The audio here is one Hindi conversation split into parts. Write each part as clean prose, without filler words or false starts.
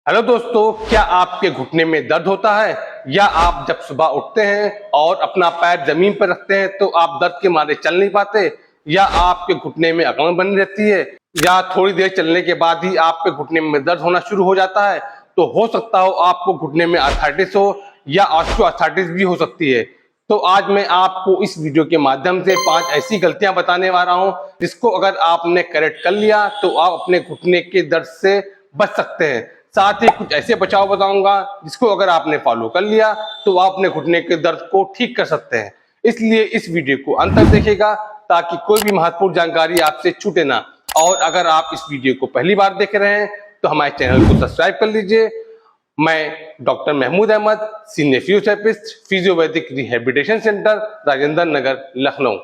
हेलो दोस्तों, क्या आपके घुटने में दर्द होता है या आप जब सुबह उठते हैं और अपना पैर जमीन पर रखते हैं तो आप दर्द के मारे चल नहीं पाते, या आपके घुटने में अकड़ बनी रहती है, या थोड़ी देर चलने के बाद ही आपके घुटने में दर्द होना शुरू हो जाता है। तो हो सकता हो आपको घुटने में आर्थराइटिस हो या ऑस्टियोआर्थराइटिस भी हो सकती है। तो आज मैं आपको इस वीडियो के माध्यम से 5 ऐसी गलतियां बताने वाला हूं जिसको अगर आपने करेक्ट कर लिया तो आप अपने घुटने के दर्द से बच सकते हैं। साथ ही कुछ ऐसे बचाव बताऊंगा जिसको अगर आपने फॉलो कर लिया तो आप अपने घुटने के दर्द को ठीक कर सकते हैं। इसलिए इस वीडियो को अंत तक देखिएगा ताकि कोई भी महत्वपूर्ण जानकारी आपसे छूटे ना। और अगर आप इस वीडियो को पहली बार देख रहे हैं तो हमारे चैनल को सब्सक्राइब कर लीजिए। मैं doctor Mahmood Ahmad, senior physiotherapist, Physiovedic rehabilitation centre, Rajendra Nagar, Lucknow.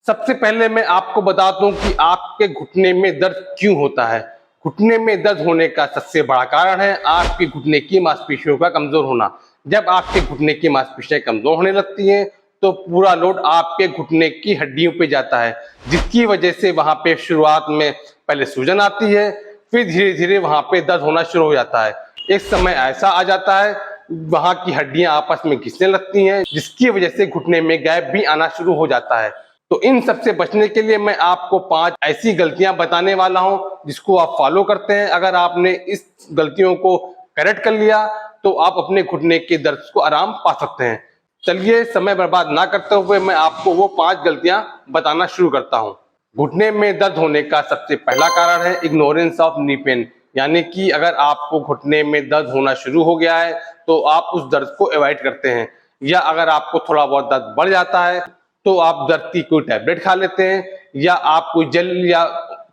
सबसे पहले मैं आपको बता दूं कि आपके घुटने में दर्द क्यों होता है। घुटने में दर्द होने का सबसे बड़ा कारण है आपके घुटने की मांसपेशियों का कमजोर होना। जब आपके घुटने की मांसपेशियां कमजोर होने लगती हैं तो पूरा लोड आपके घुटने की हड्डियों पे जाता है, जिसकी वजह से वहां पे शुरुआत में पहले सूजन आती है, फिर धीरे धीरे वहां पे दर्द होना शुरू हो जाता है। एक समय ऐसा आ जाता है वहां की हड्डियां आपस में घिसने लगती हैं, जिसकी वजह से घुटने में गैप भी आना शुरू हो जाता है। तो इन सब से बचने के लिए मैं आपको 5 ऐसी गलतियां बताने वाला हूं जिसको आप फॉलो करते हैं। अगर आपने इस गलतियों को करेक्ट कर लिया तो आप अपने घुटने के दर्द को आराम पा सकते हैं। चलिए समय बर्बाद ना करते हुए मैं आपको वो 5 गलतियां बताना शुरू करता हूं। घुटने में दर्द होने का सबसे पहला कारण है इग्नोरेंस ऑफ नी पेन, यानी कि अगर आपको घुटने में दर्द होना शुरू हो गया है तो आप उस दर्द को अवॉइड करते हैं, या अगर आपको थोड़ा बहुत दर्द बढ़ जाता है तो आप दर्द की कोई टैबलेट खा लेते हैं या आप कोई जेल या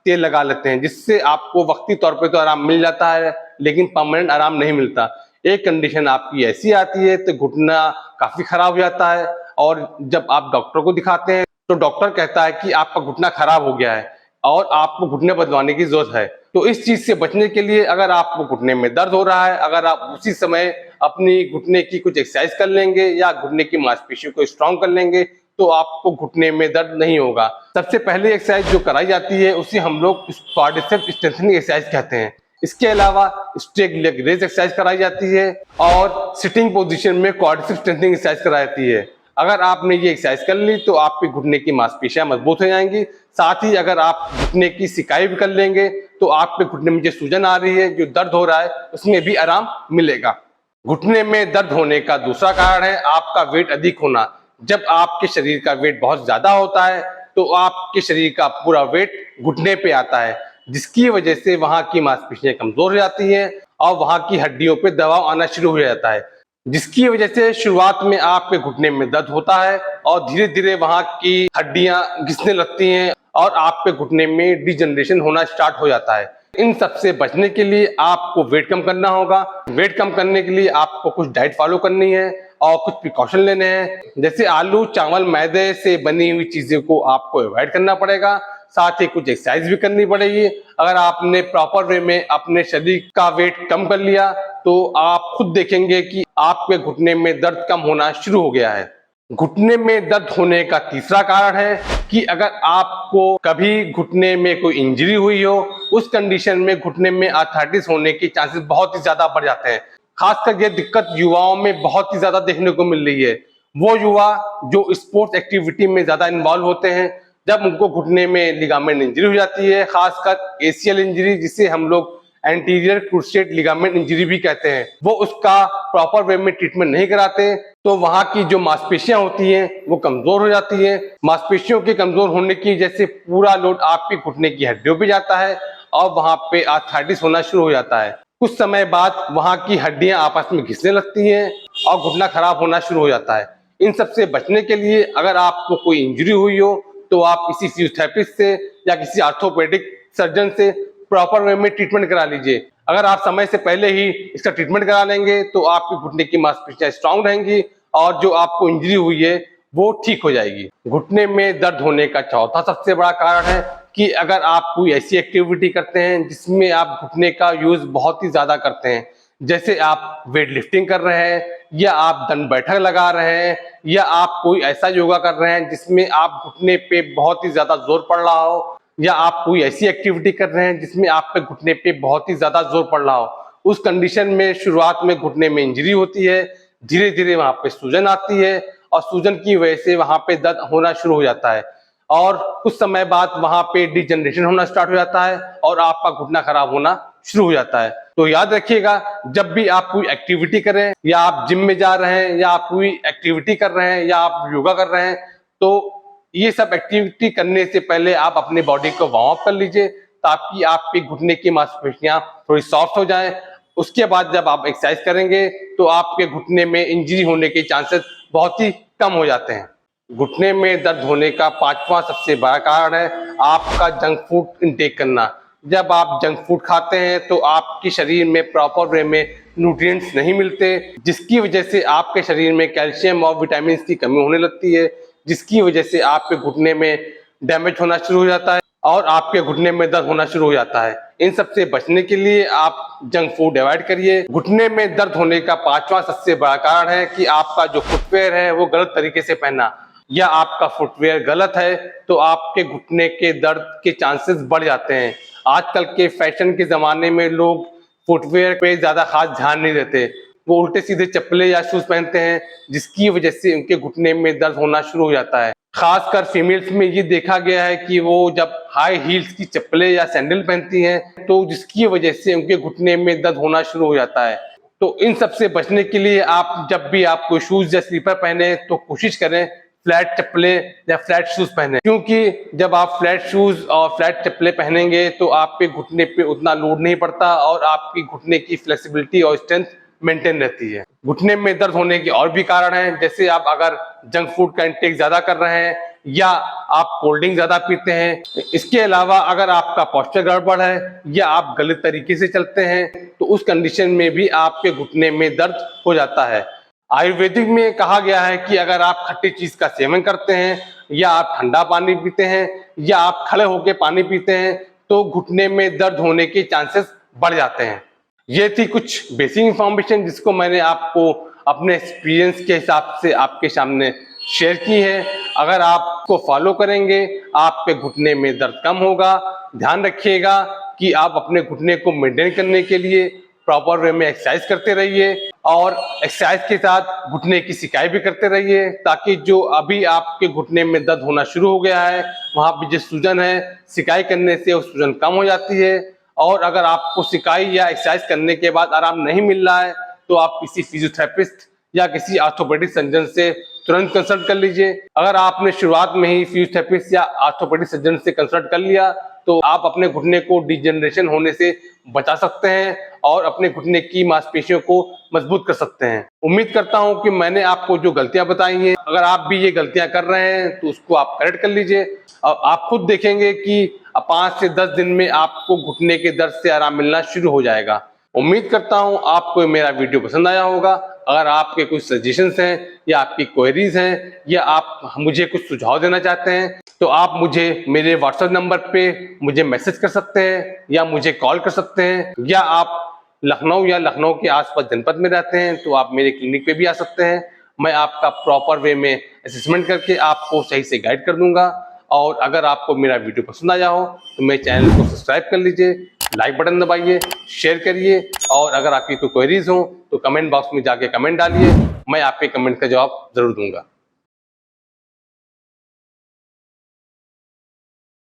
तेल लगा लेते हैं, जिससे आपको वक्ती तौर पे तो आराम मिल जाता है लेकिन परमानेंट आराम नहीं मिलता। एक कंडीशन आपकी ऐसी आती है तो घुटना काफी खराब हो जाता है और जब आप डॉक्टर को दिखाते हैं तो डॉक्टर कहता है कि आपका घुटना खराब हो गया है और आपको घुटने बदलवाने की जरूरत है। तो इस चीज से बचने के लिए अगर आपको घुटने में दर्द हो रहा है, अगर आप उसी समय अपनी घुटने की कुछ एक्सरसाइज कर लेंगे या घुटने की मांसपेशियों को स्ट्रॉन्ग कर लेंगे तो आपको घुटने में दर्द नहीं होगा। सबसे पहली एक्सरसाइज जो कराई जाती है उसे हम लोग क्वाड्रिसेप्स स्ट्रेंथनिंग एक्सरसाइज कहते हैं। इसके अलावा स्ट्रेट लेग रेज एक्सरसाइज कराई जाती है और सिटिंग पोजीशन में क्वाड्रिसेप्स स्ट्रेंथनिंग एक्सरसाइज कराई जाती है। अगर आपने ये एक्सरसाइज कर ली तो आपके घुटने की मांसपेशियां मजबूत हो जाएंगी। साथ ही अगर आप घुटने की सिकाई भी कर लेंगे तो आपके घुटने में जो सूजन आ रही है, जो दर्द हो रहा है, उसमें भी आराम मिलेगा। घुटने में दर्द होने का दूसरा कारण है आपका वेट अधिक होना। जब आपके शरीर का वेट बहुत ज्यादा होता है तो आपके शरीर का पूरा वेट घुटने पे आता है, जिसकी वजह से वहां की मांसपेशियां कमजोर हो जाती हैं और वहां की हड्डियों पे दबाव आना शुरू हो जाता है, जिसकी वजह से शुरुआत में आपके घुटने में दर्द होता है और धीरे धीरे वहां की हड्डियां घिसने लगती हैं और आपके घुटने में डिजनरेशन होना स्टार्ट हो जाता है। इन सब से बचने के लिए आपको वेट कम करना होगा। वेट कम करने के लिए आपको कुछ डाइट फॉलो करनी है और कुछ प्रिकॉशन लेने हैं, जैसे आलू, चावल, मैदे से बनी हुई चीजें को आपको अवॉइड करना पड़ेगा। साथ ही कुछ एक्सरसाइज भी करनी पड़ेगी। अगर आपने प्रॉपर वे में अपने शरीर का वेट कम कर लिया तो आप खुद देखेंगे कि आपके घुटने में दर्द कम होना शुरू हो गया है। घुटने में दर्द होने का तीसरा कारण है कि अगर आपको कभी घुटने में कोई इंजरी हुई हो, उस कंडीशन में घुटने में आर्थराइटिस होने के चांसेस बहुत ही ज्यादा बढ़ जाते हैं। खासकर ये दिक्कत युवाओं में बहुत ही ज्यादा देखने को मिल रही है। वो युवा जो स्पोर्ट्स एक्टिविटी में ज्यादा इन्वॉल्व होते हैं, जब उनको घुटने में लिगामेंट इंजरी हो जाती है, खासकर एसीएल इंजरी जिसे हम लोग एंटीरियर क्रूसेट लिगामेंट इंजरी भी कहते हैं, वो उसका प्रॉपर वे में ट्रीटमेंट नहीं कराते तो वहां की जो मांसपेशियां होती हैं वो कमजोर हो जाती है। मांसपेशियों के कमजोर होने की वजह से पूरा लोड आपके घुटने की हड्डियों पे जाता है और वहां पे आर्थराइटिस होना शुरू हो जाता है। कुछ समय बाद वहां की हड्डियां आपस में घिसने लगती हैं और घुटना खराब होना शुरू हो जाता है। इन सब से बचने के लिए अगर आपको कोई इंजरी हुई हो तो आप किसी फिजियोथेरेपिस्ट से या किसी ऑर्थोपेडिक सर्जन से प्रॉपर वे में ट्रीटमेंट करा लीजिए। अगर आप समय से पहले ही इसका ट्रीटमेंट करा लेंगे तो आपके घुटने की मांसपेशियां स्ट्रांग रहेंगी और जो आपको इंजरी हुई है वो ठीक हो जाएगी। घुटने में दर्द होने का चौथा सबसे बड़ा कारण है कि अगर आप कोई ऐसी एक्टिविटी करते हैं जिसमें आप घुटने का यूज बहुत ही ज्यादा करते हैं, जैसे आप वेट लिफ्टिंग कर रहे हैं, या आप दंड बैठक लगा रहे हैं, या आप कोई ऐसा योगा कर रहे हैं जिसमें आप घुटने पे बहुत ही ज्यादा जोर पड़ रहा हो, या आप कोई ऐसी एक्टिविटी कर रहे हैं जिसमें आप पे घुटने पे बहुत ही ज्यादा जोर पड़ रहा हो। उस कंडीशन में शुरुआत में घुटने में इंजरी होती है, धीरे धीरे वहां पे सूजन आती है, और सूजन की वजह से वहां पे दर्द होना शुरू हो जाता है, और कुछ समय बाद वहां पे डिजनरेशन होना स्टार्ट हो जाता है और आपका घुटना खराब होना शुरू हो जाता है। तो याद रखिएगा, जब भी आप कोई एक्टिविटी करें, या आप जिम में जा रहे हैं, या आप कोई एक्टिविटी कर रहे हैं, या आप योगा कर रहे हैं, तो ये सब एक्टिविटी करने से पहले आप अपने बॉडी को वार्म अप कर लीजिए, ताकि आपके घुटने की मांसपेशियां थोड़ी सॉफ्ट हो जाएं। उसके बाद जब आप एक्सरसाइज करेंगे तो आपके घुटने में इंजरी होने के चांसेस बहुत ही कम हो जाते हैं। घुटने में दर्द होने का पांचवा सबसे बड़ा कारण है आपका जंक फूड इंटेक करना। जब आप जंक फूड खाते हैं तो आपके शरीर में प्रॉपर वे में न्यूट्रिएंट्स नहीं मिलते, जिसकी वजह से आपके शरीर में कैल्शियम और विटामिन की कमी होने लगती है, जिसकी वजह से आपके घुटने में डैमेज होना शुरू हो जाता है और आपके घुटने में दर्द होना शुरू हो जाता है। इन सब से बचने के लिए आप जंक फूड अवॉइड करिए। घुटने में दर्द होने का पांचवा सबसे बड़ा कारण है कि आपका जो फुटवेयर है वो गलत तरीके से पहना, या आपका फुटवेयर गलत है तो आपके घुटने के दर्द के चांसेस बढ़ जाते हैं। आजकल के फैशन के जमाने में लोग फुटवेयर पे ज्यादा खास ध्यान नहीं देते, वो उल्टे सीधे चप्पलें या शूज पहनते हैं, जिसकी वजह से उनके घुटने में दर्द होना शुरू हो जाता है। खासकर फीमेल्स में ये देखा गया है कि वो जब हाई हील्स की चप्पलें या सैंडल पहनती हैं तो जिसकी वजह से उनके घुटने में दर्द होना शुरू हो जाता है। तो इन सब से बचने के लिए आप जब भी आप कोई शूज या स्लीपर पहने तो कोशिश करें फ्लैट चप्पलें या फ्लैट शूज पहने, क्योंकि जब आप फ्लैट शूज और फ्लैट चप्पलें पहनेंगे तो आपके घुटने पे उतना लोड नहीं पड़ता और आपकी घुटने की फ्लेक्सिबिलिटी और स्ट्रेंथ मेंटेन रहती है। घुटने में दर्द होने के और भी कारण हैं, जैसे आप अगर जंक फूड का इंटेक ज्यादा कर रहे हैं, या आप कोल्ड ड्रिंक ज्यादा पीते हैं। इसके अलावा अगर आपका पोस्चर गड़बड़ है, या आप गलत तरीके से चलते हैं, तो उस कंडीशन में भी आपके घुटने में दर्द हो जाता है। आयुर्वेदिक में कहा गया है कि अगर आप खट्टी चीज का सेवन करते हैं, या आप ठंडा पानी पीते हैं, या आप खड़े होकर पानी पीते हैं, तो घुटने में दर्द होने के चांसेस बढ़ जाते हैं। ये थी कुछ बेसिक इंफॉर्मेशन जिसको मैंने आपको अपने एक्सपीरियंस के हिसाब से आपके सामने शेयर की है। अगर आपको फॉलो करेंगे आपके घुटने में दर्द कम होगा। ध्यान रखिएगा कि आप अपने घुटने को मेंटेन करने के लिए प्रॉपर वे में एक्सरसाइज करते रहिए, और एक्सरसाइज के साथ घुटने की सिकाई भी करते रहिए, ताकि जो अभी आपके घुटने में दर्द होना शुरू हो गया है वहां पे जो सूजन है, सिकाई करने से वो सूजन कम हो जाती है। और अगर आपको सिकाई या एक्सरसाइज करने के बाद आराम नहीं मिल रहा है तो आप किसी फिजियोथेरेपिस्ट या किसी ऑर्थोपेडिक सर्जन से तुरंत कंसल्ट कर लीजिए। अगर आपने शुरुआत में ही फिजियोथेरेपिस्ट या ऑर्थोपेडिक सर्जन से कंसल्ट कर लिया तो आप अपने घुटने को डिजेनरेशन होने से बचा सकते हैं और अपने घुटने की मांसपेशियों को मजबूत कर सकते हैं। उम्मीद करता हूं कि मैंने आपको जो गलतियां बताई हैं, अगर आप भी ये गलतियां कर रहे हैं तो उसको आप करेक्ट कर लीजिए, और आप खुद देखेंगे कि 5 से 10 दिन में आपको घुटने के दर्द से आराम मिलना शुरू हो जाएगा। उम्मीद करता हूं आपको मेरा वीडियो पसंद आया होगा। अगर आपके कुछ सजेशंस हैं, या आपकी क्वेरीज हैं, या आप मुझे कुछ सुझाव देना चाहते हैं, तो आप मुझे मेरे व्हाट्सएप नंबर पे मुझे मैसेज कर सकते हैं, या मुझे कॉल कर सकते हैं, या आप लखनऊ या लखनऊ के आसपास जनपद में रहते हैं तो आप मेरे क्लिनिक पे भी आ सकते हैं। मैं आपका प्रॉपर वे में असेसमेंट करके आपको सही से गाइड कर दूंगा। और अगर आपको मेरा वीडियो पसंद आया हो तो मेरे चैनल को सब्सक्राइब कर लीजिए, लाइक बटन दबाइए, शेयर करिए, और अगर आपकी कोई क्वेरीज हो तो कमेंट बॉक्स में जाके कमेंट डालिए, मैं आपके कमेंट का जवाब जरूर दूंगा।